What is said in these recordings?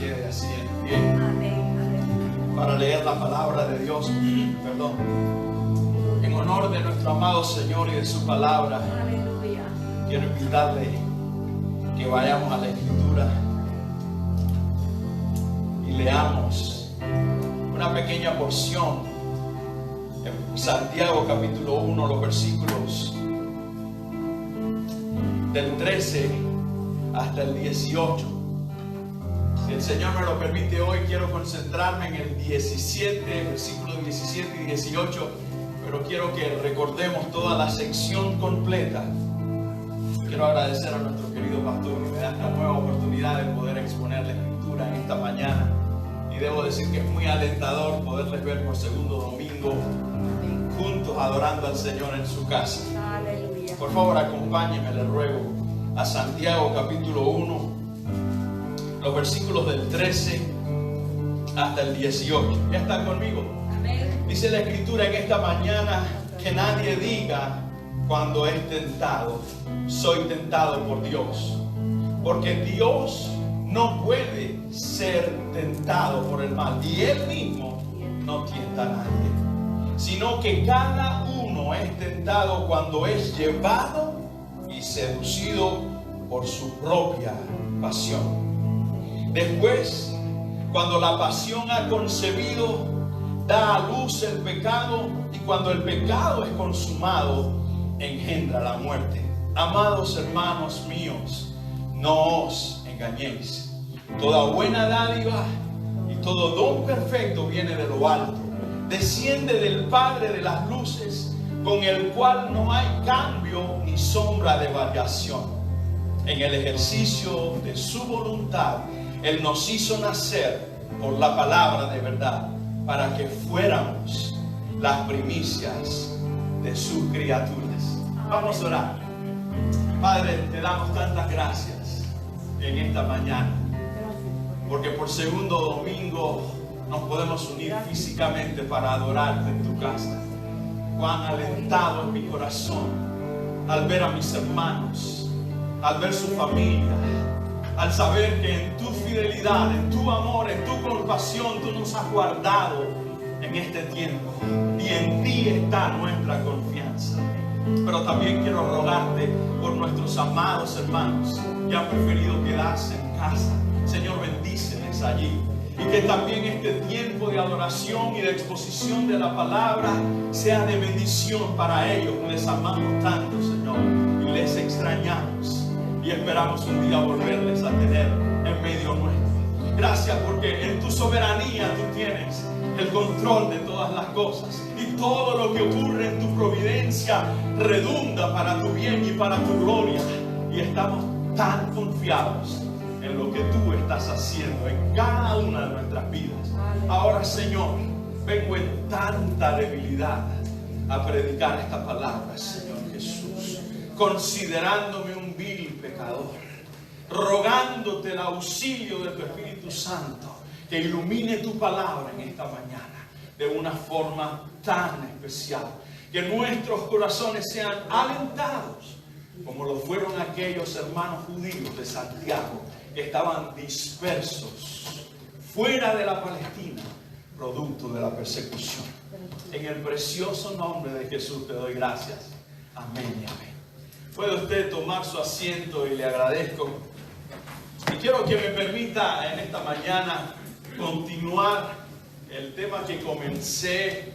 quede así en pie. Amén. Para leer la palabra de Dios. Perdón. En honor de nuestro amado Señor y de su palabra, Aleluya. quiero invitarle que vayamos a la Escritura y leamos una pequeña porción en Santiago capítulo 1, los versículos del 13 hasta el 18. Si el Señor me lo permite, hoy quiero concentrarme en el 17, versículos 17 y 18, pero quiero que recordemos toda la sección completa. Quiero agradecer a nuestro querido pastor que me da esta nueva oportunidad de poder exponer la Escritura en esta mañana. Y debo decir que es muy alentador poderles ver por segundo domingo juntos adorando al Señor en su casa. Aleluya. Por favor, acompáñenme, les ruego, a Santiago capítulo 1, los versículos del 13 hasta el 18. ¿Ya están conmigo? Amén. Dice la Escritura en esta mañana que nadie diga cuando es tentado, soy tentado por Dios. Porque Dios no puede ser tentado por el mal, y Él mismo no tienta a nadie, sino que cada uno es tentado cuando es llevado y seducido por su propia pasión. Después, cuando la pasión ha concebido, da a luz el pecado, y cuando el pecado es consumado, engendra la muerte. Amados hermanos míos, no os engañéis. Toda buena dádiva y todo don perfecto viene de lo alto, desciende del Padre de las luces, con el cual no hay cambio ni sombra de variación. En el ejercicio de su voluntad, Él nos hizo nacer por la palabra de verdad, para que fuéramos las primicias de sus criaturas. Vamos a orar. Padre, te damos tantas gracias en esta mañana, porque por segundo domingo nos podemos unir físicamente para adorarte en tu casa. Cuán alentado es mi corazón al ver a mis hermanos, al ver su familia, al saber que en tu fidelidad, en tu amor, en tu compasión, tú nos has guardado en este tiempo, y en ti está nuestra confianza. Pero también quiero rogarte por nuestros amados hermanos que han preferido quedarse en casa. Señor, bendíceles allí, y que también este tiempo de adoración y de exposición de la palabra sea de bendición para ellos. Les amamos tanto, Señor, y les extrañamos, y esperamos un día volverles a tener en medio nuestro. Gracias, porque en tu soberanía tú tienes el control de todas las cosas, y todo lo que ocurre en tu providencia redunda para tu bien y para tu gloria, y estamos tan confiados en lo que tú estás haciendo en cada una de nuestras vidas. Ahora, Señor, vengo en tanta debilidad a predicar esta palabra, Señor Jesús, considerándome un vil pecador, rogándote el auxilio de tu Espíritu Santo, que ilumine tu palabra en esta mañana de una forma tan especial, que nuestros corazones sean alentados como lo fueron aquellos hermanos judíos de Santiago, que estaban dispersos fuera de la Palestina, producto de la persecución. En el precioso nombre de Jesús te doy gracias. Amén y amén. Puede usted tomar su asiento, y le agradezco. Y quiero que me permita en esta mañana continuar el tema que comencé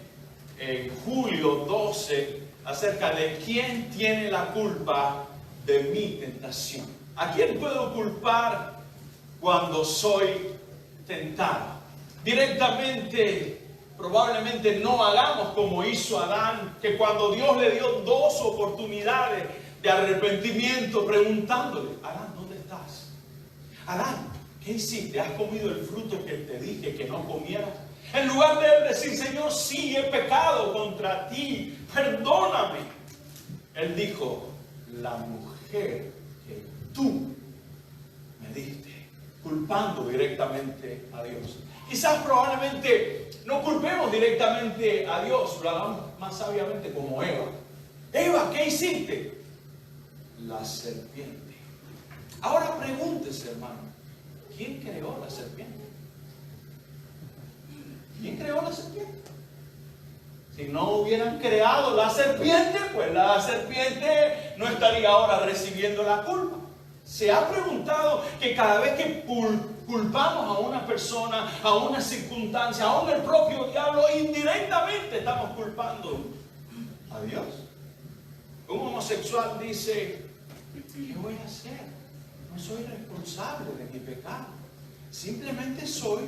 en julio 12, acerca de quién tiene la culpa de mi tentación. ¿A quién puedo culpar cuando soy tentado? Directamente, probablemente no hagamos como hizo Adán, que cuando Dios le dio 2 oportunidades de arrepentimiento, preguntándole: Adán, ¿dónde estás? Adán, ¿qué hiciste? ¿Has comido el fruto que te dije que no comieras? En lugar de él decir: Señor, sí, he pecado contra ti, perdóname, él dijo: la mujer que tú me diste, culpando directamente a Dios. Quizás probablemente no culpemos directamente a Dios, lo hagamos más sabiamente como Eva. Eva, ¿qué hiciste? La serpiente. Ahora pregúntese, hermano, ¿quién creó la serpiente? ¿Quién creó la serpiente? Si no hubieran creado la serpiente, pues la serpiente no estaría ahora recibiendo la culpa. Se ha preguntado que cada vez que culpamos a una persona, a una circunstancia, aún el propio diablo, indirectamente estamos culpando a Dios. Un homosexual dice, ¿qué voy a hacer? No soy responsable de mi pecado. Simplemente soy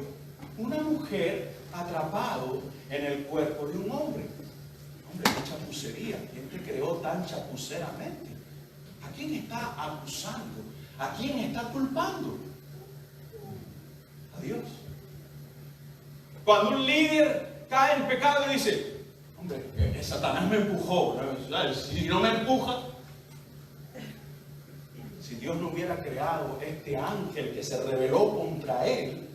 una mujer atrapado en el cuerpo de un hombre. Hombre, qué chapucería. ¿Quién te creó tan chapuceramente? ¿A quién está acusando? ¿A quién está culpando? A Dios. Cuando un líder cae en pecado y dice, hombre, Satanás me empujó, ¿no? Si no me empuja, si Dios no hubiera creado este ángel que se rebeló contra él,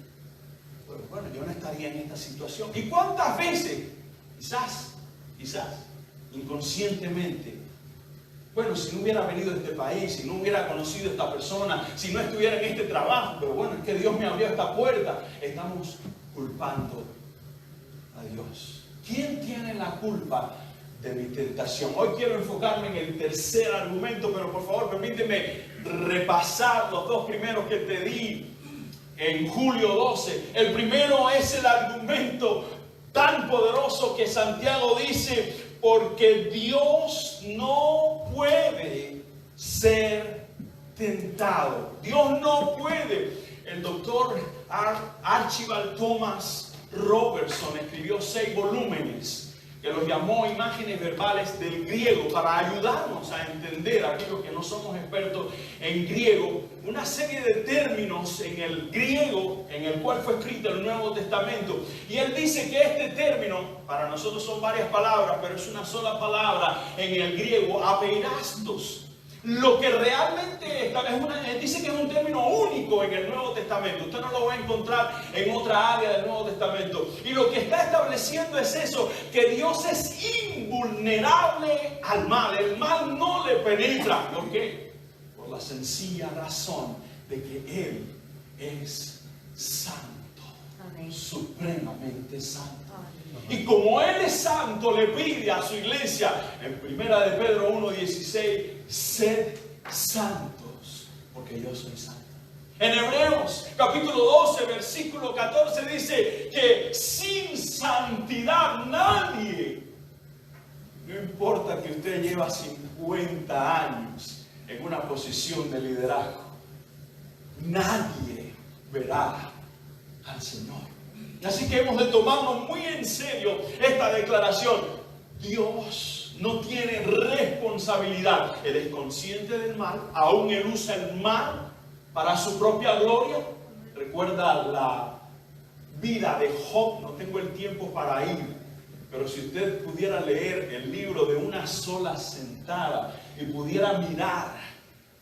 pues bueno, yo no estaría en esta situación. ¿Y cuántas veces? Quizás, inconscientemente, bueno, si no hubiera venido a este país, si no hubiera conocido a esta persona, si no estuviera en este trabajo, pero bueno, es que Dios me abrió esta puerta, estamos culpando a Dios. ¿Quién tiene la culpa de mi tentación? Hoy quiero enfocarme en el tercer argumento, pero por favor permíteme repasar los dos primeros que te di en julio 12. El primero es el argumento tan poderoso que Santiago dice, porque Dios no puede ser tentado. Dios no puede. El doctor Archibald Thomas Robertson escribió 6 volúmenes que los llamó imágenes verbales del griego para ayudarnos a entender, aquellos que no somos expertos en griego, una serie de términos en el griego en el cual fue escrito el Nuevo Testamento. Y él dice que este término, para nosotros son varias palabras, pero es una sola palabra en el griego, apeirastos. Lo que realmente está, dice que es un término único en el Nuevo Testamento. Usted no lo va a encontrar en otra área del Nuevo Testamento. Y lo que está estableciendo es eso, que Dios es invulnerable al mal. El mal no le penetra. ¿Por qué? Por la sencilla razón de que Él es santo. Amén. Supremamente santo. Y como Él es santo, le pide a su iglesia, en 1 de Pedro 1:16, sed santos, porque yo soy santo. En Hebreos capítulo 12, versículo 14 dice que sin santidad nadie, no importa que usted lleva 50 años en una posición de liderazgo, nadie verá al Señor. Así que hemos de tomarnos muy en serio esta declaración. Dios no tiene responsabilidad. Él es consciente del mal. Aún Él usa el mal para su propia gloria. Recuerda la vida de Job. No tengo el tiempo para ir. Pero si usted pudiera leer el libro de una sola sentada y pudiera mirar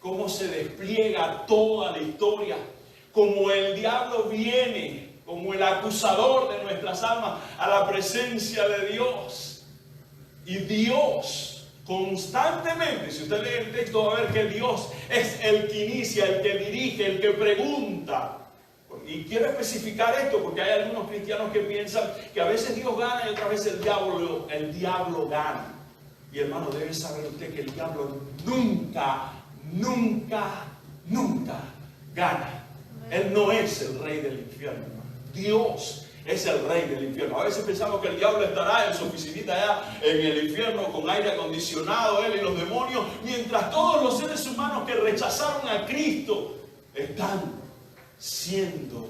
cómo se despliega toda la historia, como el diablo viene como el acusador de nuestras almas a la presencia de Dios. Y Dios constantemente, si usted lee el texto va a ver que Dios es el que inicia, el que dirige, el que pregunta. Y quiero especificar esto porque hay algunos cristianos que piensan que a veces Dios gana y otras veces el diablo gana. Y hermano, debe saber usted que el diablo nunca gana. Él no es el rey del infierno. Dios es el rey del infierno. A veces pensamos que el diablo estará en su oficinita allá en el infierno con aire acondicionado, él y los demonios, mientras todos los seres humanos que rechazaron a Cristo están siendo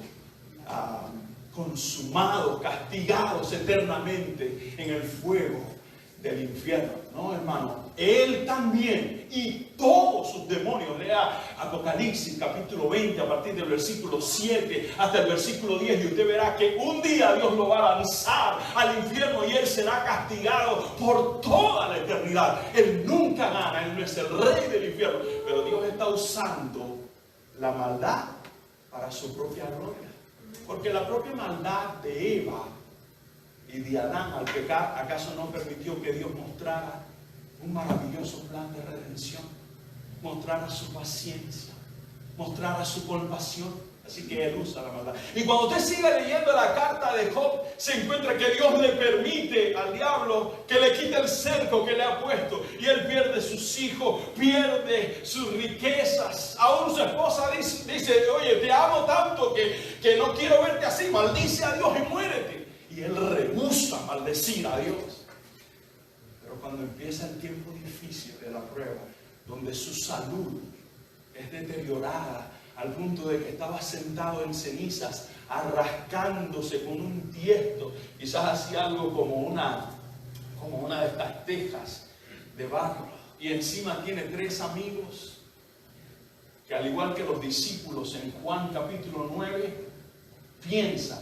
consumados, castigados eternamente en el fuego del infierno. No, hermano, Él también y todos sus demonios. Lea Apocalipsis capítulo 20 a partir del versículo 7 hasta el versículo 10 y usted verá que un día Dios lo va a lanzar al infierno y Él será castigado por toda la eternidad. Él nunca gana, Él no es el rey del infierno, pero Dios está usando la maldad para su propia gloria, porque la propia maldad de Eva y de Adán al pecar, ¿acaso no permitió que Dios mostrara un maravilloso plan de redención? Mostrara su paciencia, mostrara su compasión. Así que él usa la maldad. Y cuando usted sigue leyendo la carta de Job, se encuentra que Dios le permite al diablo que le quite el cerco que le ha puesto. Y él pierde sus hijos, pierde sus riquezas. Aún su esposa dice, oye, te amo tanto que no quiero verte así. Maldice a Dios y muérete. Y él rehúsa maldecir a Dios. Pero cuando empieza el tiempo difícil de la prueba, donde su salud es deteriorada, al punto de que estaba sentado en cenizas, arrascándose con un tiesto, quizás hacía algo como una de estas tejas de barro, y encima tiene 3 amigos, que al igual que los discípulos en Juan capítulo 9, piensan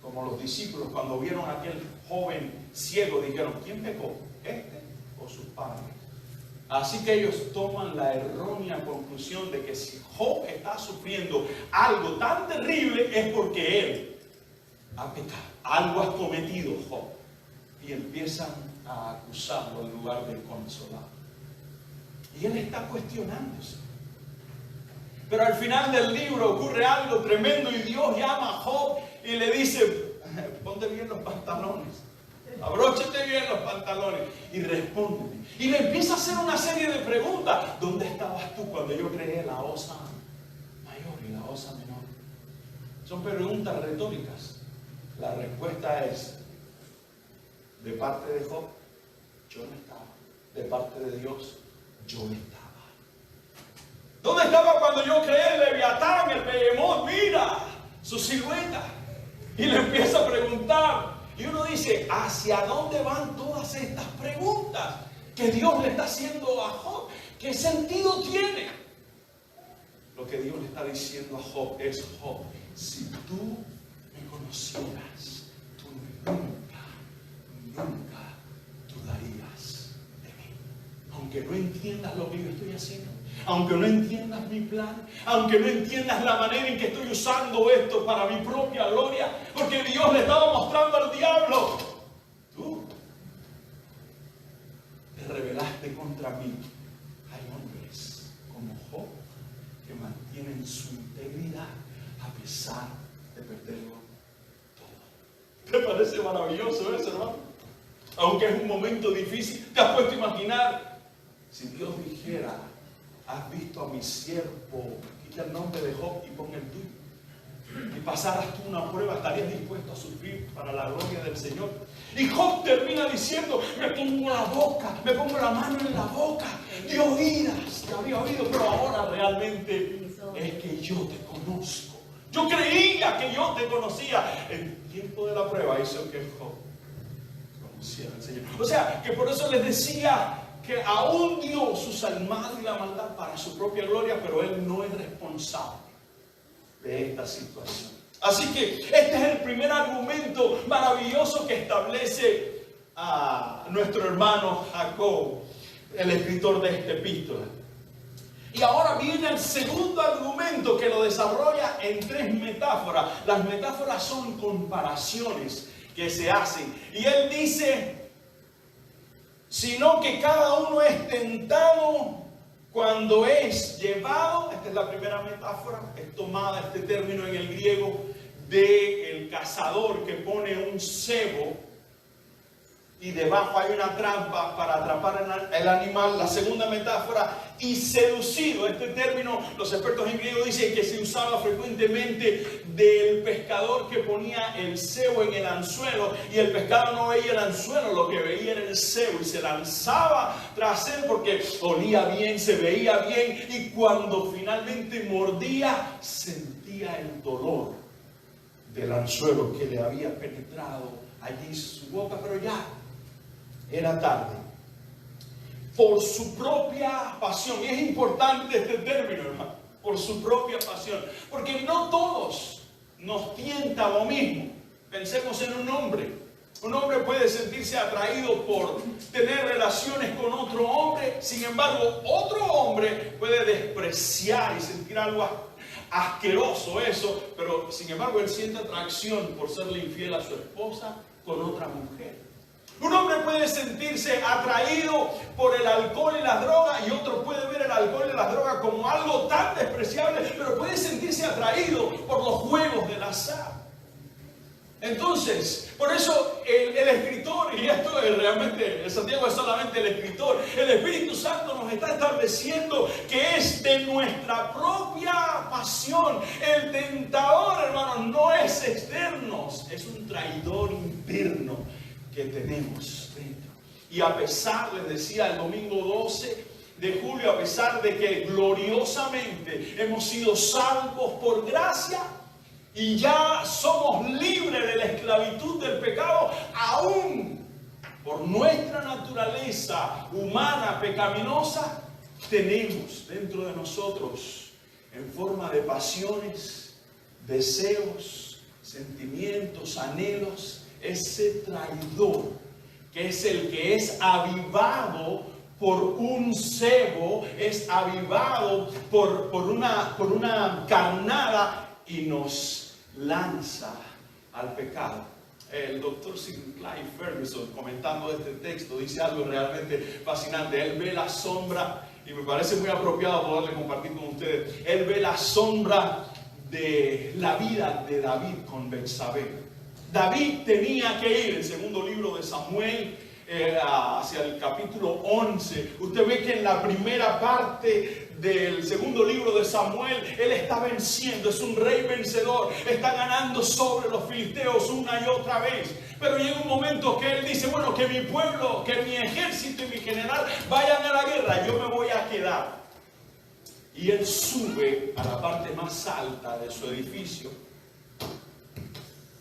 como los discípulos cuando vieron a aquel joven ciego, dijeron, ¿quién pecó? ¿Este o sus padres? Así que ellos toman la errónea conclusión de que si Job está sufriendo algo tan terrible es porque él ha pecado. Algo has cometido, Job. Y empiezan a acusarlo en lugar de consolarlo. Y él está cuestionándose. Pero al final del libro ocurre algo tremendo y Dios llama a Job y le dice, ponte bien los pantalones. Abróchate bien los pantalones y respóndeme. Y le empieza a hacer una serie de preguntas. ¿Dónde estabas tú cuando yo creé la osa mayor y la osa menor? Son preguntas retóricas. La respuesta es, de parte de Job, yo no estaba. De parte de Dios, yo estaba. ¿Dónde estaba cuando yo creé el Leviatán, el Behemoth? Mira su silueta. Y le empieza a preguntar. Y uno dice, ¿hacia dónde van todas estas preguntas que Dios le está haciendo a Job? ¿Qué sentido tiene? Lo que Dios le está diciendo a Job es, Job, si tú me conocieras, tú nunca dudarías de mí. Aunque no entiendas lo que yo estoy haciendo, aunque no entiendas mi plan, aunque no entiendas la manera en que estoy usando esto para mi propia gloria, porque Dios le estaba mostrando al diablo, tú te rebelaste contra mí. Hay hombres como Job que mantienen su integridad a pesar de perderlo todo. ¿Te parece maravilloso eso, hermano? Aunque es un momento difícil, ¿te has puesto a imaginar si Dios dijera, has visto a mi siervo, quita el nombre de Job y pon el tuyo, y pasaras tú una prueba, estarías dispuesto a sufrir para la gloria del Señor? Y Job termina diciendo, me pongo la mano en la boca de oídas, te había oído, pero ahora realmente es que yo te conozco. Yo creía que yo te conocía. El tiempo de la prueba hizo que Job conociera al Señor. O sea, que por eso les decía que aún Dios usa el mal y la maldad para su propia gloria, pero Él no es responsable de esta situación. Así que este es el primer argumento maravilloso que establece a nuestro hermano Jacob, el escritor de esta epístola. Y ahora viene el segundo argumento que lo desarrolla en 3 metáforas. Las metáforas son comparaciones que se hacen. Y él dice, sino que cada uno es tentado cuando es llevado. Esta es la primera metáfora, es tomada este término en el griego del cazador que pone un cebo y debajo hay una trampa para atrapar el animal. La segunda metáfora, y seducido. Este término, los expertos en griego dicen que se usaba frecuentemente del pescador que ponía el cebo en el anzuelo y el pescado no veía el anzuelo, lo que veía era el cebo y se lanzaba tras él porque olía bien, se veía bien, y cuando finalmente mordía sentía el dolor del anzuelo que le había penetrado allí su boca, pero ya era tarde. Por su propia pasión. Y es importante este término, hermano. Por su propia pasión. Porque no todos nos tienta lo mismo. Pensemos en un hombre. Un hombre puede sentirse atraído por tener relaciones con otro hombre. Sin embargo, otro hombre puede despreciar y sentir algo asqueroso eso. Pero sin embargo, él siente atracción por serle infiel a su esposa con otra mujer. Un hombre puede sentirse atraído por el alcohol y las drogas, y otro puede ver el alcohol y las drogas como algo tan despreciable, pero puede sentirse atraído por los juegos del azar. Entonces, por eso el escritor, y esto es realmente, Santiago es solamente el escritor, el Espíritu Santo nos está estableciendo que es de nuestra propia pasión. El tentador, hermanos, no es externo, es un traidor interno que tenemos dentro. Y a pesar, les decía el domingo 12 de julio, a pesar de que gloriosamente hemos sido salvos por gracia, y ya somos libres de la esclavitud del pecado, aún por nuestra naturaleza humana pecaminosa, tenemos dentro de nosotros, en forma de pasiones, deseos, sentimientos, anhelos, ese traidor, que es el que es avivado por un cebo, es avivado por una carnada y nos lanza al pecado. El doctor Sinclair Ferguson, comentando este texto, dice algo realmente fascinante. Él ve la sombra, y me parece muy apropiado poderle compartir con ustedes. Él ve la sombra de la vida de David con Betsabé. David tenía que ir, el segundo libro de Samuel, hacia el capítulo 11. Usted ve que en la primera parte del segundo libro de Samuel, él está venciendo, es un rey vencedor, está ganando sobre los filisteos una y otra vez. Pero llega un momento que él dice, bueno, que mi pueblo, que mi ejército y mi general vayan a la guerra, yo me voy a quedar. Y él sube a la parte más alta de su edificio.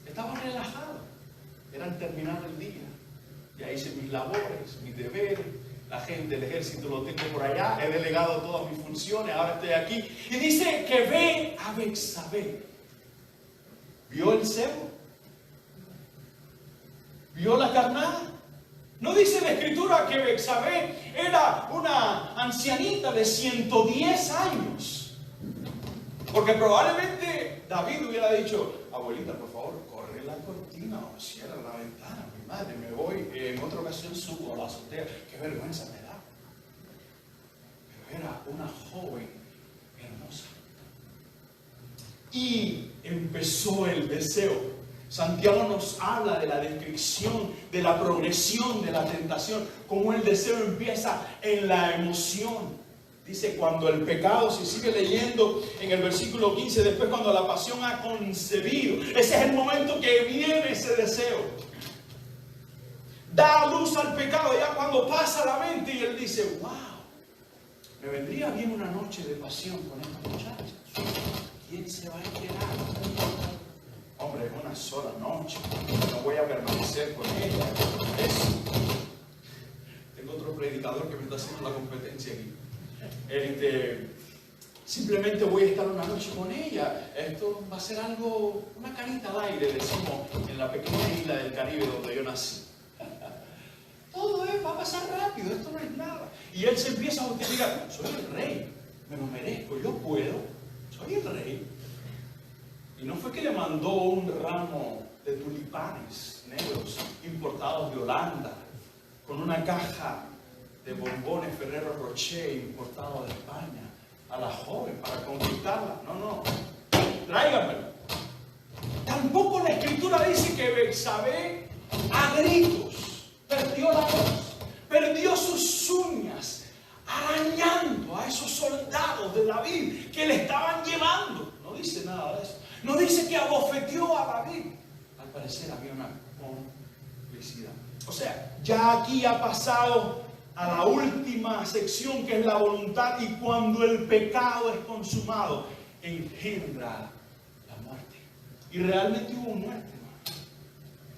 Estaba relajado, era al terminar el día. Ya hice mis labores, mis deberes, la gente, el ejército lo tengo por allá, he delegado todas mis funciones, ahora estoy aquí. Y dice que ve a Betsabé. ¿Vio el cebo? ¿Vio la carnada? ¿No dice la escritura que Betsabé era una ancianita de 110 años? Porque probablemente David hubiera dicho, abuelita, por favor, corre la cortina o cierra la ventana. Mi madre, me voy, en otra ocasión subo a la azotea. Qué vergüenza me da. Pero era una joven hermosa. Y empezó el deseo. Santiago nos habla de la descripción, de la progresión de la tentación, cómo el deseo empieza en la emoción. Dice, cuando el pecado, si sigue leyendo en el versículo 15, después cuando la pasión ha concebido, ese es el momento que viene ese deseo. Da luz al pecado ya cuando pasa la mente y él dice, wow, me vendría bien una noche de pasión con esta muchacha. ¿Quién se va a enterar? Hombre, una sola noche, no voy a permanecer con ella. Tengo otro predicador que me está haciendo la competencia aquí. Simplemente voy a estar una noche con ella. Esto va a ser algo, una carita al aire, decimos, en la pequeña isla del Caribe donde yo nací. Todo va a pasar rápido, esto no es nada. Y él se empieza a justificar, soy el rey, me lo merezco, yo puedo, soy el rey. Y no fue que le mandó un ramo de tulipanes negros importados de Holanda, con una caja de bombones Ferrero Rocher importados de España a la joven para conquistarla. No, tráigamelo. Tampoco la escritura dice que Betsabé a gritos perdió la voz, perdió sus uñas, arañando a esos soldados de David que le estaban llevando. No dice nada de eso. No dice que abofeteó a David. Al parecer había una complicidad. O sea, ya aquí ha pasado a la última sección, que es la voluntad, y cuando el pecado es consumado, engendra la muerte. Y realmente hubo muerte, hermano.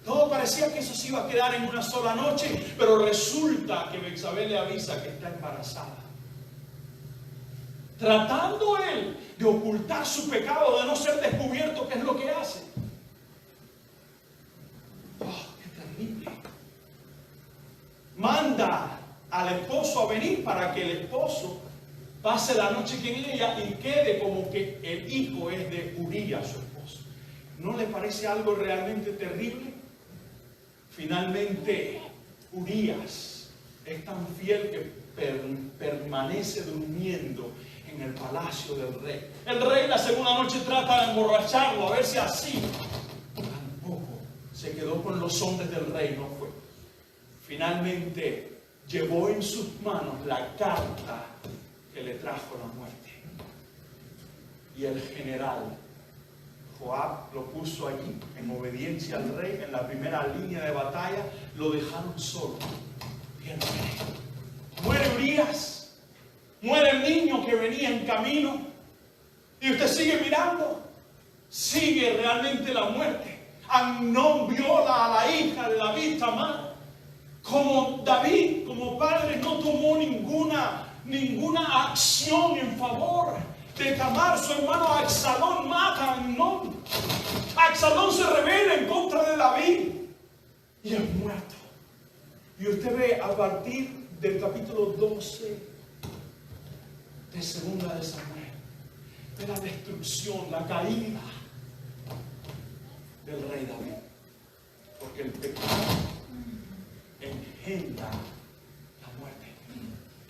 Todo parecía que eso se iba a quedar en una sola noche, pero resulta que Betsabé le avisa que está embarazada. Tratando él de ocultar su pecado, de no ser descubierto, ¿qué es lo que hace? ¡Oh, qué terrible! Manda al esposo a venir para que el esposo pase la noche con ella y quede como que el hijo es de Uría, su esposo. ¿No le parece algo realmente terrible? Finalmente, Urías es tan fiel que permanece durmiendo en el palacio del rey. El rey la segunda noche trata de emborracharlo, a ver si así. Tampoco se quedó con los hombres del rey, no fue. Finalmente llevó en sus manos la carta que le trajo la muerte. Y el general Joab lo puso allí en obediencia al rey, en la primera línea de batalla. Lo dejaron solo. Y el rey muere. Urías, muere el niño que venía en camino, y usted sigue mirando. Sigue realmente la muerte. Amnón viola a la hija de David, Tamar. Como David, como padre, no tomó ninguna acción en favor de Tamar. Su hermano Absalón mata a Amnón. Absalón se rebela en contra de David y es muerto. Y usted ve a partir del capítulo 12 de Segunda de Samuel, de la destrucción, la caída del rey David. Porque el pecado engendra la muerte.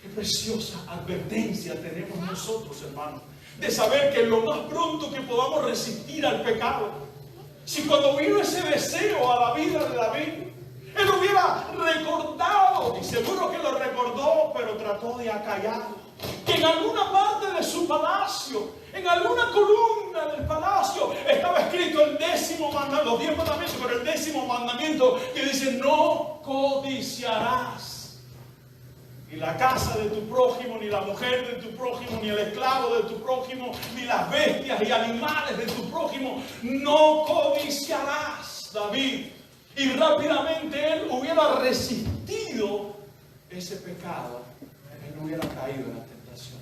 Qué preciosa advertencia tenemos nosotros, hermanos, de saber que lo más pronto que podamos resistir al pecado. Si cuando vino ese deseo a la vida de David, él hubiera recordado, y seguro que lo recordó, pero trató de acallarlo, que en alguna parte de su palacio, en alguna columna del palacio, estaba escrito el 10º mandamiento, los 10 mandamientos, pero el 10º mandamiento que dice: no codiciarás ni la casa de tu prójimo, ni la mujer de tu prójimo, ni el esclavo de tu prójimo, ni las bestias y animales de tu prójimo. No codiciarás, David. Y rápidamente él hubiera resistido ese pecado, él no hubiera caído en la tentación.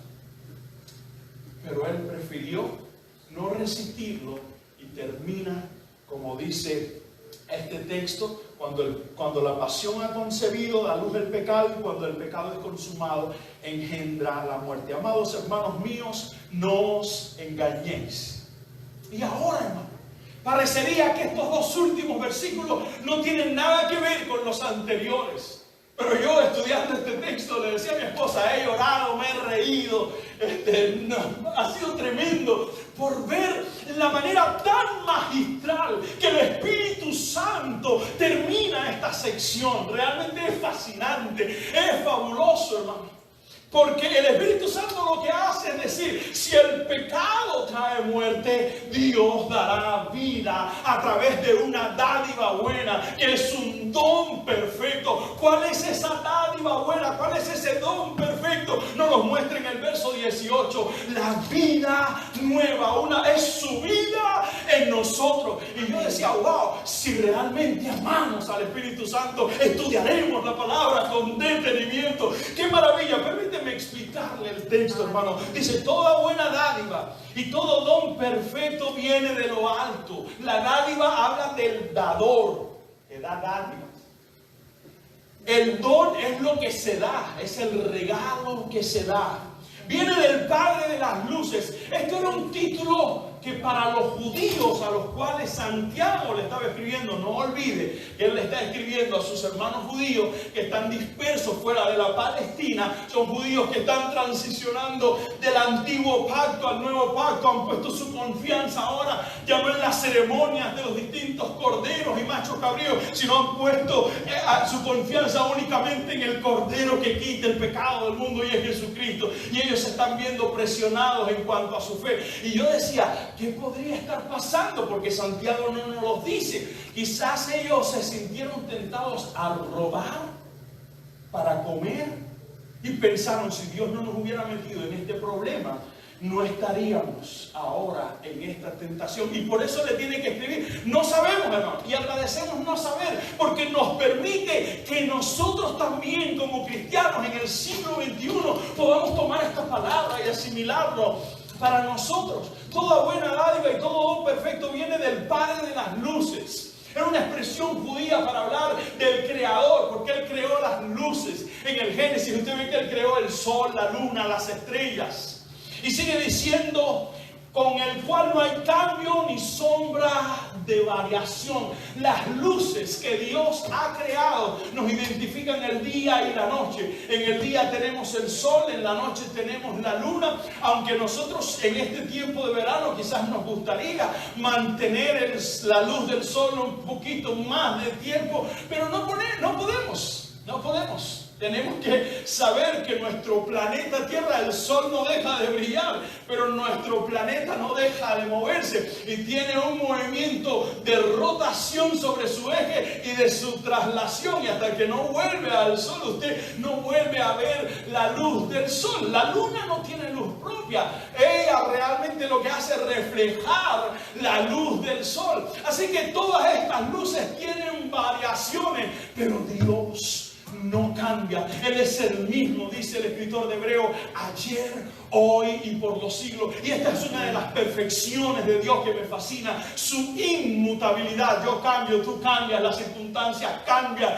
Pero él prefirió no resistirlo y termina, como dice este texto, cuando la pasión ha concebido, da luz del pecado, y cuando el pecado es consumado, engendra la muerte. Amados hermanos míos, no os engañéis. Y ahora, hermano, parecería que estos dos últimos versículos no tienen nada que ver con los anteriores. Pero yo, estudiando este texto, le decía a mi esposa: he llorado, me he reído, ha sido tremendo por ver la manera tan magistral que el Espíritu Santo termina esta sección. Realmente es fascinante, es fabuloso, hermano. Porque el Espíritu Santo lo que hace es decir: si el pecado trae muerte, Dios dará vida a través de una dádiva buena, que es un don perfecto. ¿Cuál es esa dádiva buena? ¿Cuál es ese don perfecto? Nos lo muestra en el verso 18. La vida nueva, es su vida en nosotros. Y yo decía: wow, si realmente amamos al Espíritu Santo, estudiaremos la palabra con detenimiento. ¡Qué maravilla! Permíteme explicarle el texto, hermano. Dice: toda buena dádiva y todo don perfecto viene de lo alto. La dádiva habla del dador, que da dádivas. El don es lo que se da, es el regalo que se da. Viene del Padre de las luces. Esto era un título que para los judíos a los cuales Santiago le estaba escribiendo, no olvide que él le está escribiendo a sus hermanos judíos que están dispersos fuera de la Palestina. Son judíos que están transicionando del antiguo pacto al nuevo pacto. Han puesto su confianza ahora ya no en las ceremonias de los distintos corderos y machos cabríos, sino han puesto su confianza únicamente en el cordero que quita el pecado del mundo, y es Jesucristo. Y ellos se están viendo presionados en cuanto a su fe. Y yo decía: ¿qué podría estar pasando? Porque Santiago no nos lo dice. Quizás ellos se sintieron tentados a robar para comer y pensaron: si Dios no nos hubiera metido en este problema, no estaríamos ahora en esta tentación. Y por eso le tiene que escribir. No sabemos, hermano, y agradecemos no saber, porque nos permite que nosotros también, como cristianos en el siglo XXI, podamos tomar esta palabra y asimilarlo para nosotros. Toda buena dádiva y todo don perfecto viene del Padre de las luces. Era una expresión judía para hablar del Creador, porque Él creó las luces. En el Génesis usted ve que Él creó el sol, la luna, las estrellas. Y sigue diciendo: con el cual no hay cambio ni sombra de variación. Las luces que Dios ha creado nos identifican el día y la noche. En el día tenemos el sol, en la noche tenemos la luna, aunque nosotros en este tiempo de verano quizás nos gustaría mantener la luz del sol un poquito más de tiempo, pero no podemos. Tenemos que saber que nuestro planeta Tierra, el sol no deja de brillar, pero nuestro planeta no deja de moverse y tiene un movimiento de rotación sobre su eje y de su traslación, y hasta que no vuelve al sol, usted no vuelve a ver la luz del sol. La luna no tiene luz propia, ella realmente lo que hace es reflejar la luz del sol. Así que todas estas luces tienen variaciones, pero Dios no cambia. Él es el mismo, dice el escritor de Hebreo, ayer, hoy y por los siglos. Y esta es una de las perfecciones de Dios que me fascina, su inmutabilidad. Yo cambio, tú cambias, las circunstancias cambian,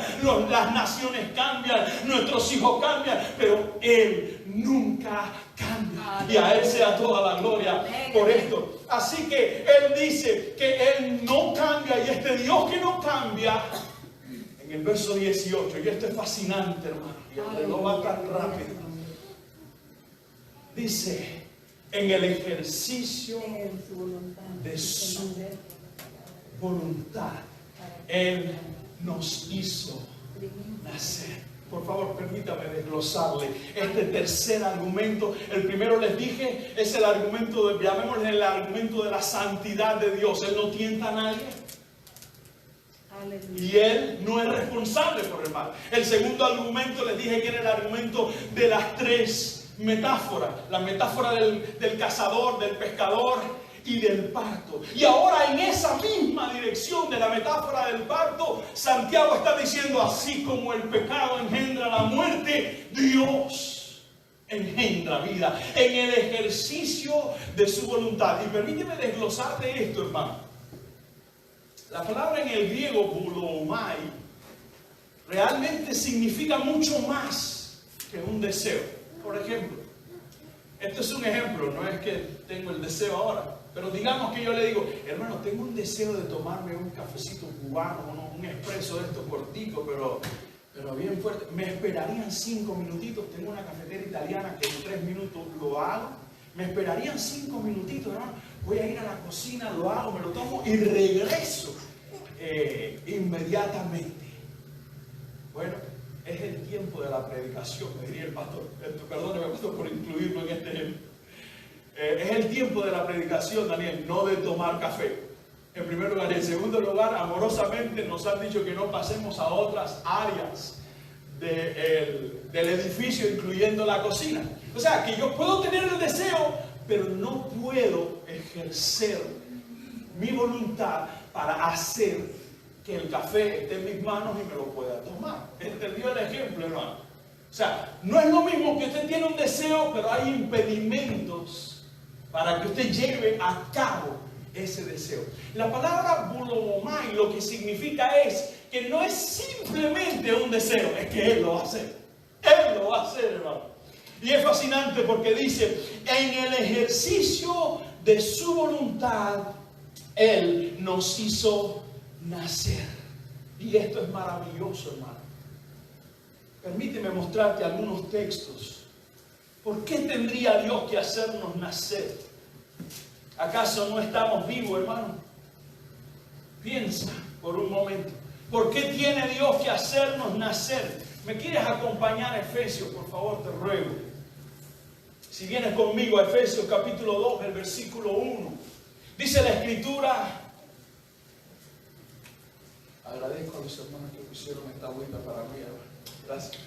las naciones cambian, nuestros hijos cambian, pero Él nunca cambia. Y a Él sea toda la gloria por esto. Así que Él dice que Él no cambia, y este Dios que no cambia, en el verso 18, y esto es fascinante, hermano, y el reloj va tan rápido. Dice, en el ejercicio de su voluntad, Él nos hizo nacer. Por favor, permítame desglosarle este tercer argumento. El primero, les dije, es el argumento, llamémosle el argumento de la santidad de Dios. Él no tienta a nadie. Y Él no es responsable por el mal. El segundo argumento, les dije que era el argumento de las tres metáforas. La metáfora del cazador, del pescador y del parto. Y ahora en esa misma dirección de la metáfora del parto, Santiago está diciendo, así como el pecado engendra la muerte, Dios engendra vida en el ejercicio de su voluntad. Y permíteme desglosarte esto, hermano. La palabra en el griego, boulomai, realmente significa mucho más que un deseo. Por ejemplo, este es un ejemplo, no es que tengo el deseo ahora, pero digamos que yo le digo, hermano, tengo un deseo de tomarme un cafecito cubano, un expreso de estos corticos, pero bien fuerte. Me esperarían 5 minutitos, tengo una cafetera italiana que en 3 minutos lo hago. Me esperarían 5 minutitos, hermano. Voy a ir a la cocina, lo hago, me lo tomo y regreso inmediatamente. Bueno, es el tiempo de la predicación, me diría el pastor. Perdóneme, pastor, por incluirlo en este ejemplo. Es el tiempo de la predicación, Daniel, no de tomar café. En primer lugar. En segundo lugar, amorosamente nos han dicho que no pasemos a otras áreas del edificio, incluyendo la cocina. O sea, que yo puedo tener el deseo, pero no puedo ejercer mi voluntad para hacer que el café esté en mis manos y me lo pueda tomar. ¿Entendió el ejemplo, hermano? O sea, no es lo mismo que usted tiene un deseo, pero hay impedimentos para que usted lleve a cabo ese deseo. La palabra boulomai lo que significa es que no es simplemente un deseo, es que Él lo va a hacer. Él lo va a hacer, hermano. Y es fascinante porque dice, en el ejercicio de su voluntad, Él nos hizo nacer. Y esto es maravilloso, hermano. Permíteme mostrarte algunos textos. ¿Por qué tendría Dios que hacernos nacer? ¿Acaso no estamos vivos, hermano? Piensa por un momento. ¿Por qué tiene Dios que hacernos nacer? ¿Me quieres acompañar a Efesios, por favor, te ruego? Si vienes conmigo a Efesios capítulo 2, el versículo 1. Dice la Escritura. Agradezco a los hermanos que pusieron esta agüita para mí, hermano. Gracias.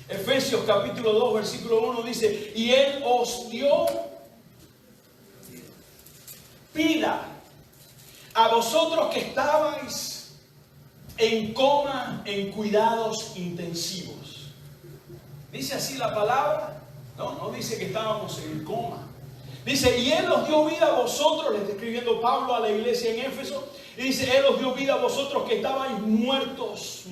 Efesios capítulo 2, versículo 1 dice, y Él os dio vida a vosotros que estabais en coma, en cuidados intensivos. ¿Dice así la palabra? No dice que estábamos en coma. Dice, y Él os dio vida a vosotros, le está escribiendo Pablo a la iglesia en Éfeso, y dice, Él os dio vida a vosotros que estabais muertos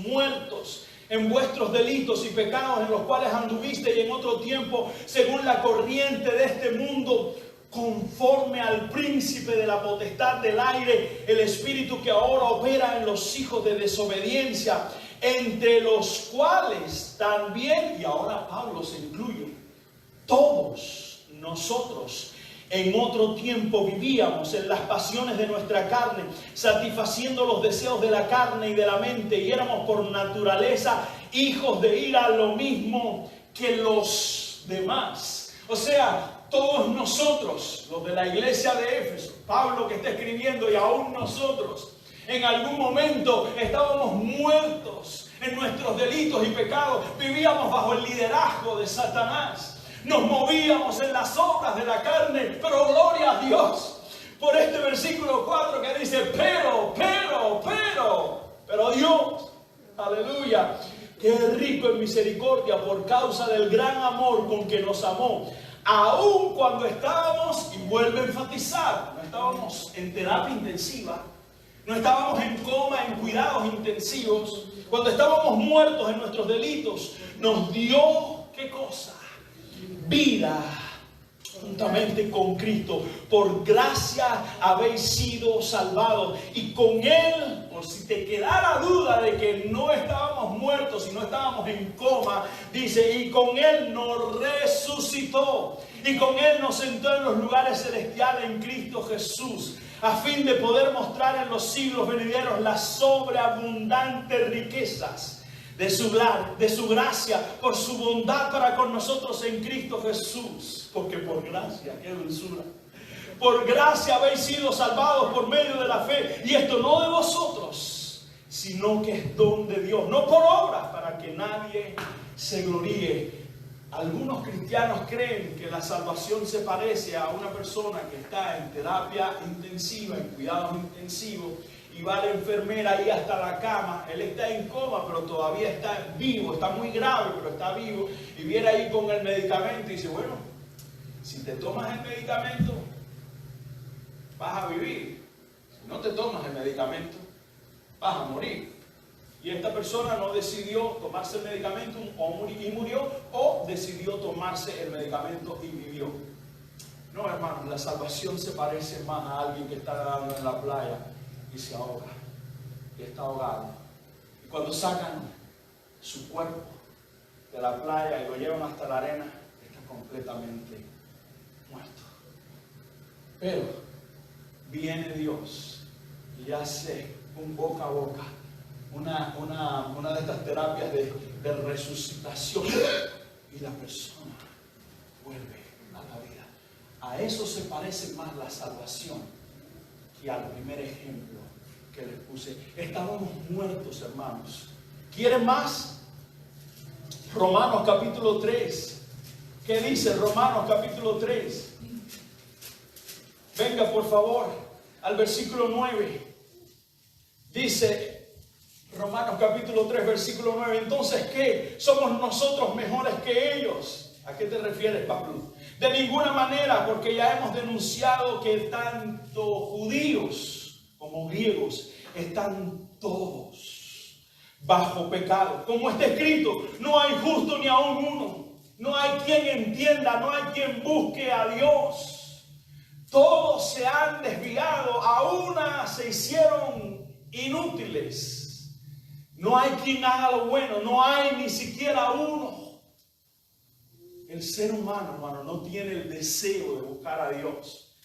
en vuestros delitos y pecados en los cuales anduvisteis en otro tiempo según la corriente de este mundo, conforme al príncipe de la potestad del aire, el espíritu que ahora opera en los hijos de desobediencia, entre los cuales también, y ahora Pablo se incluye, todos nosotros en otro tiempo vivíamos en las pasiones de nuestra carne, satisfaciendo los deseos de la carne y de la mente, y éramos por naturaleza hijos de ira, lo mismo que los demás. O sea, todos nosotros, los de la iglesia de Éfeso, Pablo que está escribiendo, y aún nosotros, en algún momento estábamos muertos en nuestros delitos y pecados, vivíamos bajo el liderazgo de Satanás. Nos movíamos en las obras de la carne, pero gloria a Dios por este versículo 4 que dice, pero Dios, aleluya, que es rico en misericordia por causa del gran amor con que nos amó, aun cuando estábamos, y vuelve a enfatizar, no estábamos en terapia intensiva, no estábamos en coma, en cuidados intensivos, cuando estábamos muertos en nuestros delitos, nos dio, ¿qué cosa? Vida juntamente con Cristo. Por gracia habéis sido salvados, y con Él, por si te quedara duda de que no estábamos muertos y no estábamos en coma, dice, y con Él nos resucitó, y con Él nos sentó en los lugares celestiales en Cristo Jesús, a fin de poder mostrar en los siglos venideros las sobreabundantes riquezas de su gracia, por su bondad para con nosotros en Cristo Jesús. Porque por gracia, qué dulzura, por gracia habéis sido salvados por medio de la fe, y esto no de vosotros, sino que es don de Dios, no por obras, para que nadie se gloríe. Algunos cristianos creen que la salvación se parece a una persona que está en terapia intensiva, en cuidados intensivos, y va la enfermera ahí hasta la cama. Él está en coma, pero todavía está vivo, está muy grave, pero está vivo, y viene ahí con el medicamento y dice, bueno, si te tomas el medicamento vas a vivir, si no te tomas el medicamento vas a morir. Y esta persona no decidió tomarse el medicamento y murió, o decidió tomarse el medicamento y vivió. No, hermanos, la salvación se parece más a alguien que está nadando en la playa y se ahoga, y está ahogado. Y cuando sacan su cuerpo de la playa y lo llevan hasta la arena, está completamente muerto. Pero viene Dios y hace un boca a boca, una de estas terapias de resucitación, y la persona vuelve a la vida. A eso se parece más la salvación que al primer ejemplo que les puse. Estábamos muertos, hermanos. ¿Quieren más? Romanos capítulo 3. ¿Qué dice Romanos capítulo 3? Venga por favor al versículo 9. Dice Romanos capítulo 3 versículo 9. Entonces, ¿qué? ¿Somos nosotros mejores que ellos? ¿A qué te refieres, Pablo? De ninguna manera, porque ya hemos denunciado que tanto judíos como griegos están todos bajo pecado. Como está escrito, no hay justo ni aún uno. No hay quien entienda, no hay quien busque a Dios. Todos se han desviado, a una se hicieron inútiles. No hay quien haga lo bueno, no hay ni siquiera uno. El ser humano, hermano, no tiene el deseo de buscar a Dios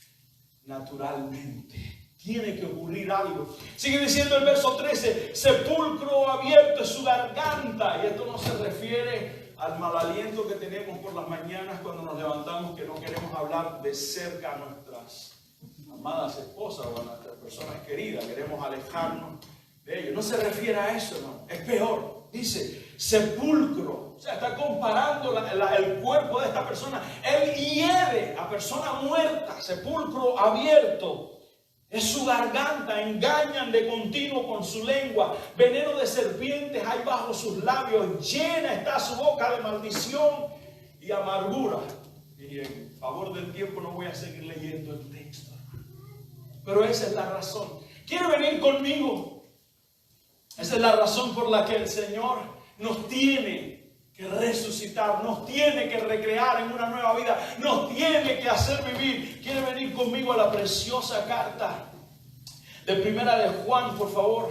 naturalmente. Tiene que ocurrir algo. Sigue diciendo el verso 13, sepulcro abierto es su garganta. Y esto no se refiere al mal aliento que tenemos por las mañanas cuando nos levantamos, que no queremos hablar de cerca a nuestras amadas esposas o a nuestras personas queridas, queremos alejarnos de ellos. No se refiere a eso, no. Es peor. Dice sepulcro. O sea, está comparando el cuerpo de esta persona. Él hiere a persona muerta. Sepulcro abierto es su garganta. Engañan de continuo con su lengua. Veneno de serpientes hay bajo sus labios. Llena está su boca de maldición y amargura. Y en favor del tiempo no voy a seguir leyendo el texto. Pero esa es la razón. ¿Quiere venir conmigo? Esa es la razón por la que el Señor nos tiene que resucitar, nos tiene que recrear en una nueva vida, nos tiene que hacer vivir. ¿Quiere venir conmigo a la preciosa carta de Primera de Juan, por favor?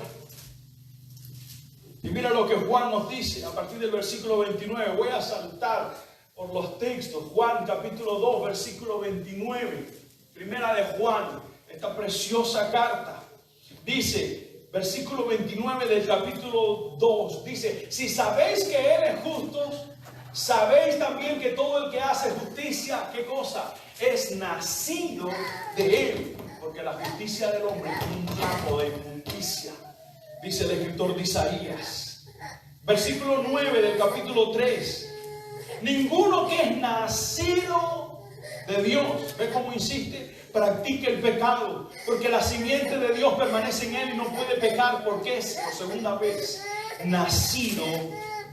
Y mira lo que Juan nos dice a partir del versículo 29. Voy a saltar por los textos. Juan capítulo 2, versículo 29. Primera de Juan, esta preciosa carta. Dice, versículo 29 del capítulo 2, dice: si sabéis que Él es justo, sabéis también que todo el que hace justicia, ¿qué cosa? Es nacido de Él, porque la justicia del hombre es un trapo de inmundicia, dice el escritor de Isaías. Versículo 9 del capítulo 3. Ninguno que es nacido de Dios, ¿ve cómo insiste? Practica el pecado, porque la simiente de Dios permanece en él y no puede pecar, porque es, por segunda vez, nacido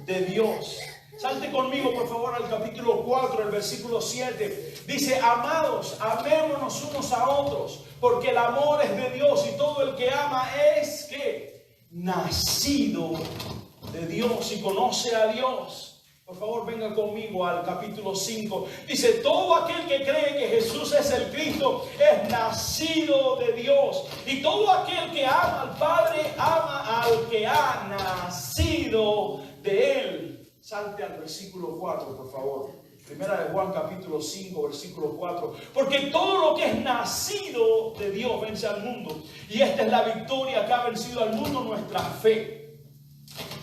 de Dios. Salte conmigo, por favor, al capítulo 4, el versículo 7. Dice: amados, amémonos unos a otros, porque el amor es de Dios, y todo el que ama es, ¿qué? Nacido de Dios y conoce a Dios. Por favor, venga conmigo al capítulo 5. Dice: todo aquel que cree que Jesús es el Cristo es nacido de Dios. Y todo aquel que ama al Padre ama al que ha nacido de Él. Salte al versículo 4, por favor. Primera de Juan capítulo 5, versículo 4. Porque todo lo que es nacido de Dios vence al mundo. Y esta es la victoria que ha vencido al mundo, nuestra fe.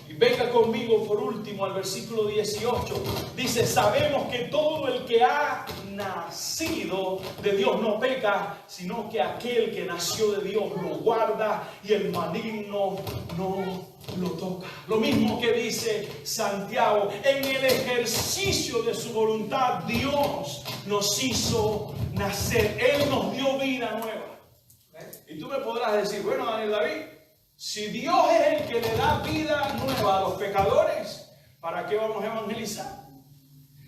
Y venga conmigo por último al versículo 18. Dice: sabemos que todo el que ha nacido de Dios no peca, sino que aquel que nació de Dios lo guarda y el maligno no lo toca. Lo mismo que dice Santiago: en el ejercicio de su voluntad Dios nos hizo nacer. Él nos dio vida nueva. Y tú me podrás decir: bueno, Daniel David, si Dios es el que le da vida nueva a los pecadores, ¿para qué vamos a evangelizar?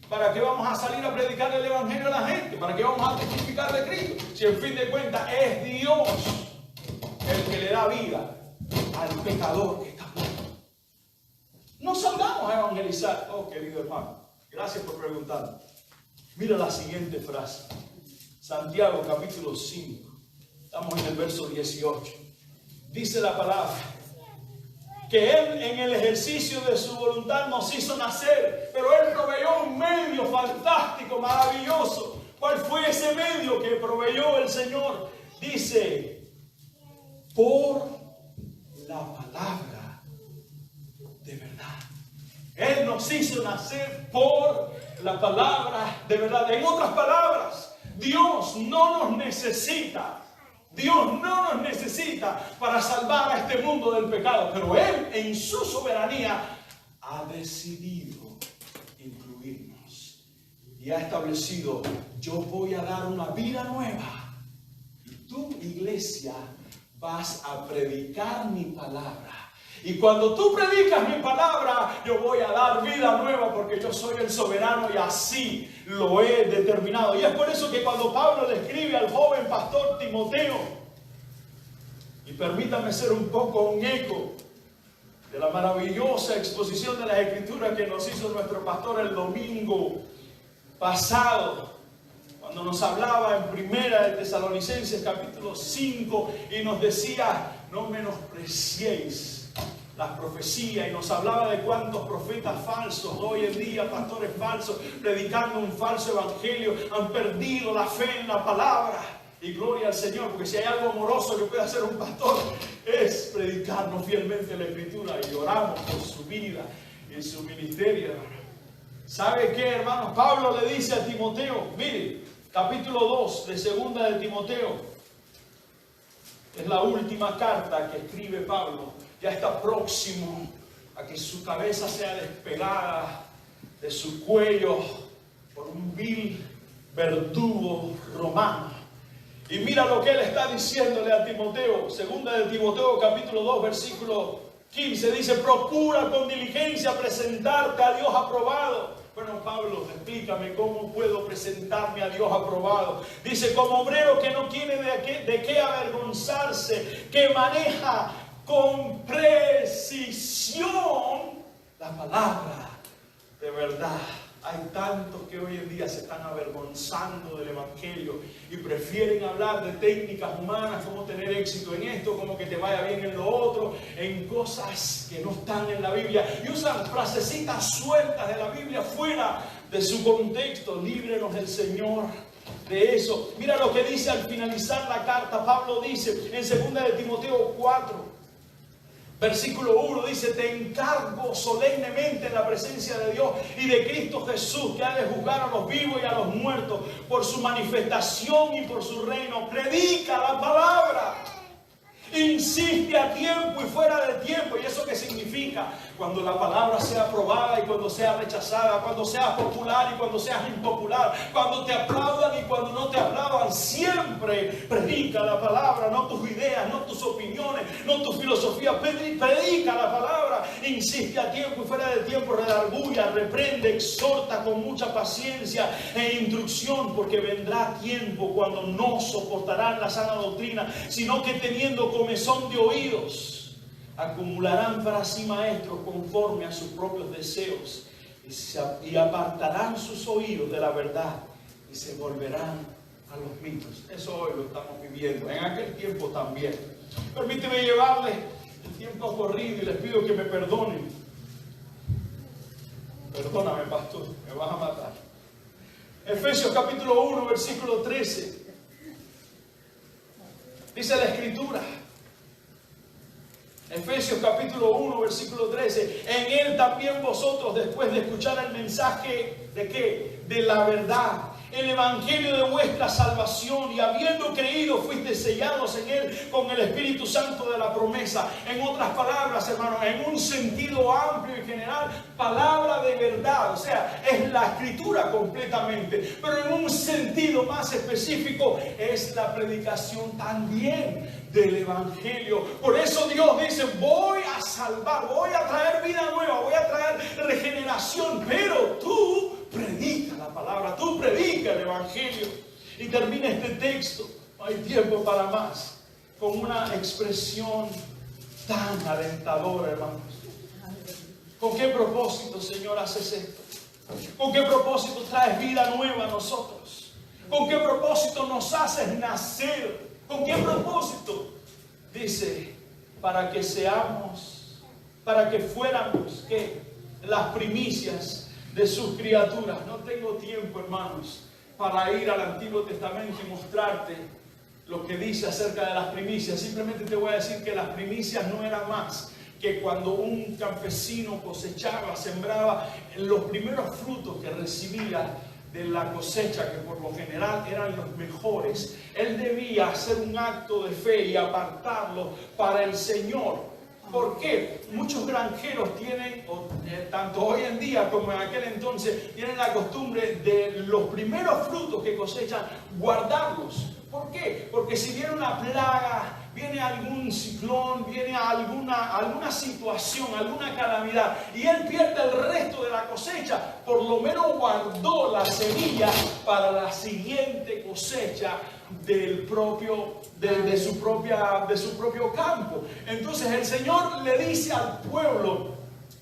¿Para qué vamos a salir a predicar el evangelio a la gente? ¿Para qué vamos a testificar de Cristo? Si en fin de cuentas es Dios el que le da vida al pecador que está muerto. No salgamos a evangelizar. Oh, querido hermano, gracias por preguntarme. Mira la siguiente frase. Santiago capítulo 5. Estamos en el verso 18. Dice la palabra que Él en el ejercicio de su voluntad nos hizo nacer, pero Él proveyó un medio fantástico, maravilloso. ¿Cuál fue ese medio que proveyó el Señor? Dice: por la palabra de verdad. Él nos hizo nacer por la palabra de verdad. En otras palabras, Dios no nos necesita. Dios no nos necesita para salvar a este mundo del pecado, pero Él en su soberanía ha decidido incluirnos y ha establecido: yo voy a dar una vida nueva y tú, iglesia, vas a predicar mi palabra. Y cuando tú predicas mi palabra, yo voy a dar vida nueva, porque yo soy el soberano y así lo he determinado. Y es por eso que cuando Pablo le escribe al joven pastor Timoteo, y permítame ser un poco un eco de la maravillosa exposición de las Escrituras que nos hizo nuestro pastor el domingo pasado, cuando nos hablaba en Primera de Tesalonicenses capítulo 5 y nos decía: no menospreciéis las profecías, y nos hablaba de cuántos profetas falsos hoy en día, pastores falsos, predicando un falso evangelio, han perdido la fe en la palabra. Y gloria al Señor, porque si hay algo amoroso que puede hacer un pastor, es predicarnos fielmente la Escritura, y oramos por su vida y su ministerio, hermano. ¿Sabe qué, hermano? Pablo le dice a Timoteo, mire, capítulo 2 de segunda de Timoteo, es la última carta que escribe Pablo. Ya está próximo a que su cabeza sea despegada de su cuello por un vil verdugo romano. Y mira lo que él está diciéndole a Timoteo. Segunda de Timoteo capítulo 2 versículo 15 dice: procura con diligencia presentarte a Dios aprobado. Bueno, Pablo, explícame cómo puedo presentarme a Dios aprobado. Dice: como obrero que no tiene de qué avergonzarse, que maneja con precisión la palabra de verdad, hay tantos que hoy en día se están avergonzando del Evangelio y prefieren hablar de técnicas humanas, cómo tener éxito en esto, cómo que te vaya bien en lo otro, en cosas que no están en la Biblia. Y usan frasecitas sueltas de la Biblia fuera de su contexto. Líbrenos el Señor de eso. Mira lo que dice al finalizar la carta. Pablo dice en 2 de Timoteo 4. Versículo 1 dice: te encargo solemnemente en la presencia de Dios y de Cristo Jesús, que ha de juzgar a los vivos y a los muertos por su manifestación y por su reino. Predica la palabra. Insiste a tiempo y fuera de tiempo. ¿Y eso qué significa? Cuando la palabra sea aprobada y cuando sea rechazada, cuando seas popular y cuando seas impopular, cuando te aplaudan y cuando no te aplaudan, siempre predica la palabra, no tus ideas, no tus opiniones, no tu filosofía. Predica la palabra, insiste a tiempo y fuera de tiempo, redarguya, reprende, exhorta con mucha paciencia e instrucción, porque vendrá tiempo cuando no soportarán la sana doctrina, sino que teniendo comezón de oídos, acumularán para sí maestros conforme a sus propios deseos y apartarán sus oídos de la verdad y se volverán a los mitos. Eso hoy lo estamos viviendo, en aquel tiempo también. Permíteme llevarles el tiempo corrido y les pido que me perdonen. Perdóname, pastor, me vas a matar. Efesios capítulo 1, versículo 13. Dice la Escritura, Efesios capítulo 1, versículo 13: en él también vosotros, después de escuchar el mensaje ¿de qué? De la verdad, el evangelio de vuestra salvación, y habiendo creído fuisteis sellados en él con el Espíritu Santo de la promesa. En otras palabras, hermanos, en un sentido amplio y general, palabra de verdad, o sea, es la Escritura completamente, pero en un sentido más específico es la predicación también del evangelio. Por eso Dios dice: voy a salvar, voy a traer vida nueva, voy a traer regeneración, pero tú predica la palabra, tú predica el evangelio. Y termina este texto, no hay tiempo para más, con una expresión tan alentadora, hermanos. ¿Con qué propósito, Señor, haces esto? ¿Con qué propósito traes vida nueva a nosotros? ¿Con qué propósito nos haces nacer? ¿Con qué propósito? Dice, para que seamos, para que fuéramos, ¿qué? Las primicias de sus criaturas. No tengo tiempo, hermanos, para ir al Antiguo Testamento y mostrarte lo que dice acerca de las primicias. Simplemente te voy a decir que las primicias no eran más que cuando un campesino cosechaba, sembraba, los primeros frutos que recibía de la cosecha, que por lo general eran los mejores, él debía hacer un acto de fe y apartarlo para el Señor. ¿Por qué? Muchos granjeros tienen, tanto hoy en día como en aquel entonces, tienen la costumbre de los primeros frutos que cosechan, guardarlos. ¿Por qué? Porque si viene una plaga, viene algún ciclón, viene alguna situación, alguna calamidad, y él pierde el resto de la cosecha, por lo menos guardó la semilla para la siguiente cosecha de su propio campo. Entonces el Señor le dice al pueblo: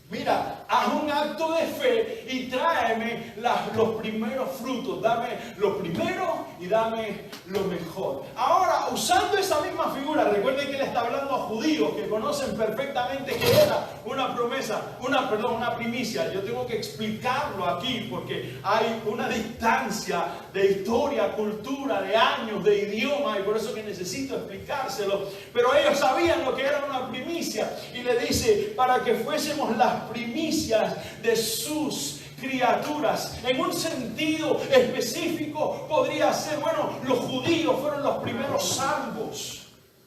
mira, haz un acto de fe y tráeme los primeros frutos. Dame lo primero y dame lo mejor. Ahora, usando esa misma figura, recuerden que él está hablando a judíos que conocen perfectamente que era una primicia. Yo tengo que explicarlo aquí porque hay una distancia de historia, cultura, de años, de idioma, y por eso que necesito explicárselo. Pero ellos sabían lo que era una primicia, y le dice: para que fuésemos las primicias de sus criaturas. En un sentido específico podría ser, bueno, los judíos fueron los primeros salvos.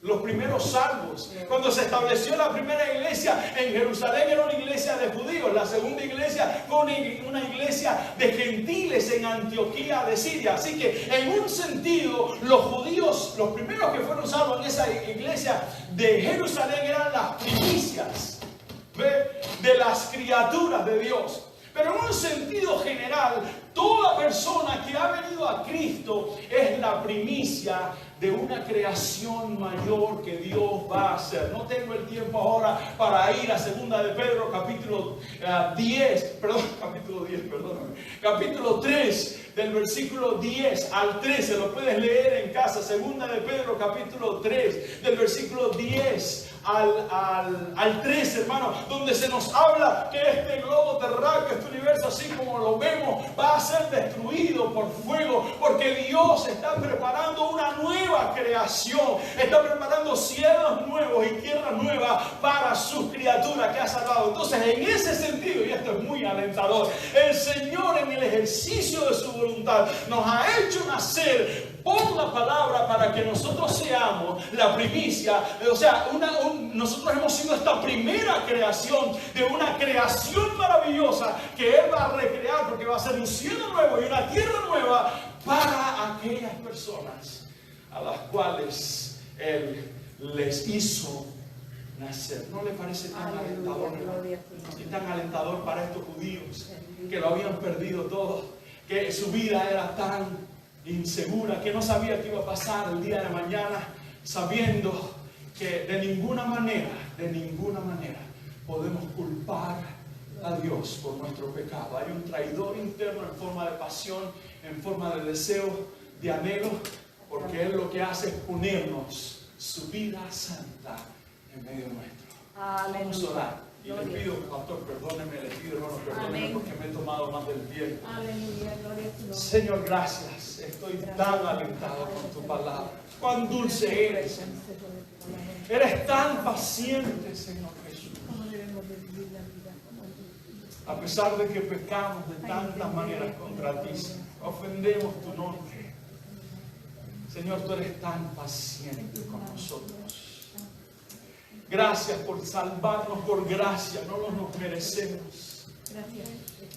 Los primeros salvos. Cuando se estableció la primera iglesia en Jerusalén, era una iglesia de judíos. La segunda iglesia fue una iglesia de gentiles en Antioquía de Siria. Así que en un sentido, los judíos, los primeros que fueron salvos en esa iglesia de Jerusalén, eran las primicias de las criaturas de Dios. Pero en un sentido general, toda persona que ha venido a Cristo es la primicia de una creación mayor que Dios va a hacer. No tengo el tiempo ahora para ir a 2 de Pedro capítulo 3 del versículo 10 al 13. Lo puedes leer en casa. 2 de Pedro capítulo 3 del versículo 10 al 13, hermano, donde se nos habla que este globo terráqueo, este universo así como lo vemos, va a ser destruido por fuego, porque Dios está preparando una nueva creación, está preparando cielos nuevos y tierra nueva para sus criaturas que ha salvado. Entonces, en ese sentido, y esto es muy alentador, el Señor en el ejercicio de su voluntad nos ha hecho nacer por la palabra para que nosotros seamos la primicia. O sea, nosotros hemos sido esta primera creación de una creación maravillosa que Él va a recrear, porque va a ser un cielo nuevo y una tierra nueva para aquellas personas a las cuales Él les hizo nacer. ¿No le parece tan alentador? Y tan alentador para estos judíos que lo habían perdido todo, que su vida era tan insegura, que no sabía qué iba a pasar el día de mañana, sabiendo que de ninguna manera podemos culpar a Dios por nuestro pecado. Hay un traidor interno en forma de pasión, en forma de deseo, de anhelo, porque Él lo que hace es ponernos su vida santa en medio nuestro. Vamos a orar. Y le pido, pastor, perdóneme, le pido, hermano, perdóneme porque me he tomado más del tiempo. Señor, gracias. Estoy tan alentado con tu palabra. Cuán dulce eres, Señor. Eres tan paciente, Señor Jesús. A pesar de que pecamos de tantas maneras contra ti, Señor, ofendemos tu nombre. Señor, tú eres tan paciente con nosotros. Gracias por salvarnos por gracia, no nos merecemos.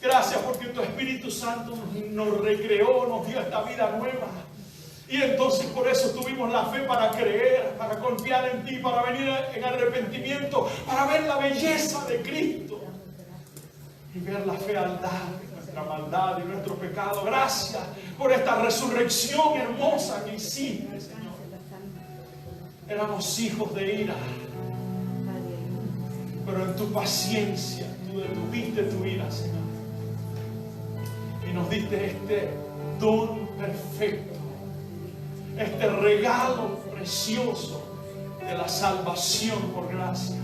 Gracias porque tu Espíritu Santo nos recreó, nos dio esta vida nueva. Y entonces por eso tuvimos la fe para creer, para confiar en ti, para venir en arrepentimiento, para ver la belleza de Cristo y ver la fealdad de nuestra maldad y nuestro pecado. Gracias por esta resurrección hermosa que hiciste, Señor. Éramos hijos de ira, pero en tu paciencia tú detuviste tu ira, Señor, y nos diste este don perfecto, este regalo precioso de la salvación por gracia,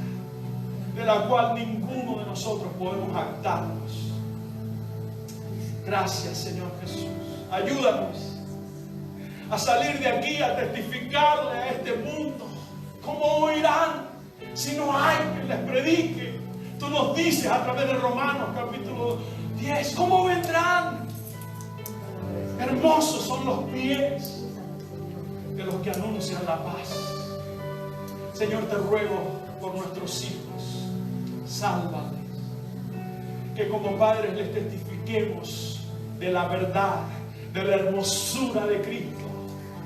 de la cual ninguno de nosotros podemos jactarnos. Gracias, Señor Jesús. Ayúdanos a salir de aquí a testificarle a este mundo. ¿Cómo oirán si no hay quien les predique? Tú nos dices a través de Romanos capítulo 10, ¿cómo vendrán? Hermosos son los pies de los que anuncian la paz. Señor, te ruego por nuestros hijos, sálvales. Que como padres les testifiquemos de la verdad, de la hermosura de Cristo.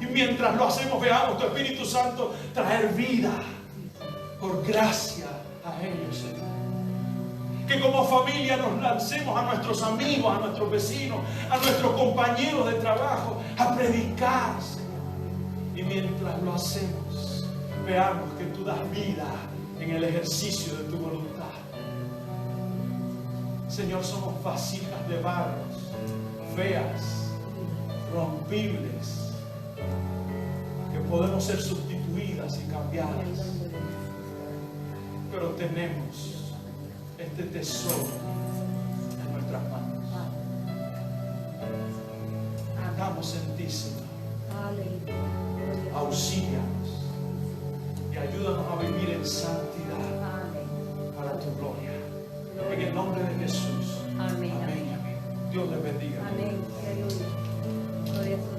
Y mientras lo hacemos, veamos tu Espíritu Santo traer vida por gracia a ellos, Señor. Que como familia nos lancemos a nuestros amigos, a nuestros vecinos, a nuestros compañeros de trabajo, a predicar, Señor. Y mientras lo hacemos, veamos que tú das vida en el ejercicio de tu voluntad. Señor, somos vasijas de barro, feas, rompibles, que podemos ser sustituidas y cambiadas. Pero tenemos este tesoro en nuestras manos. Andamos en ti, Señor. Auxílianos y ayúdanos a vivir en santidad para tu gloria. En el nombre de Jesús. Amén. Amén. Dios les bendiga. Amén. Gloria a tu